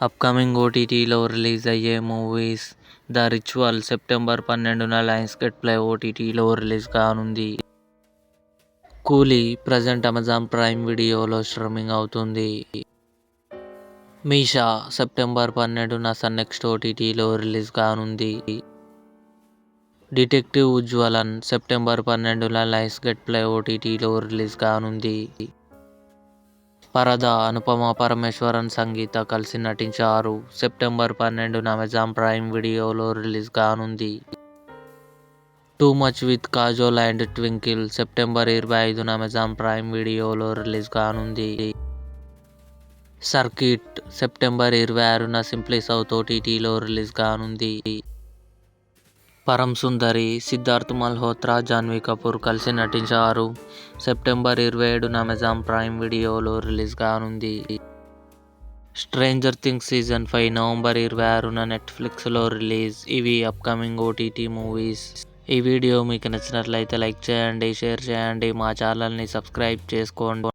Upcoming ఓటీటీలో release అయ్యే movies: the ritual September 12న లయన్స్ గేట్ ప్లే ఓటీటీలో రిలీజ్ కానుంది. కూలీ ప్రజెంట్ అమెజాన్ ప్రైమ్ వీడియోలో స్ట్రీమింగ్ అవుతుంది. మీషా సెప్టెంబర్ 12న సన్ నెక్స్ట్ ఓటీటీలో రిలీజ్ కానుంది. డిటెక్టివ్ ఉజ్వలన్ సెప్టెంబర్ 12న లయన్స్ గేట్ ప్లే ఓటీటీలో రిలీజ్ కానుంది. పరద అనుపమ పరమేశ్వరన్, సంగీత కలిసి నటించారు. సెప్టెంబర్ 12న అమెజాన్ ప్రైమ్ వీడియోలో రిలీజ్ కానుంది. Too much with Kajol and Twinkle September 25న అమెజాన్ ప్రైమ్ వీడియోలో రిలీజ్ కానుంది. సర్కిట్ సెప్టెంబర్ 26న సింప్లీ సౌత్ ఓటీటీలో రిలీజ్ కానుంది. పరం సుందరి సిద్ధార్థ్ మల్హోత్రా, జాన్వీ కపూర్ కలిసి నటించారు. సెప్టెంబర్ 27న అమెజాన్ ప్రైమ్ వీడియోలో రిలీజ్ కానుంది. స్ట్రేంజర్ థింగ్స్ సీజన్ 5 నవంబర్ 26న నెట్ఫ్లిక్స్లో రిలీజ్. ఇవి అప్కమింగ్ ఓటీటీ మూవీస్. ఈ వీడియో మీకు నచ్చినట్లయితే లైక్ చేయండి, షేర్ చేయండి, మా ఛానల్ని సబ్స్క్రైబ్ చేసుకోండి.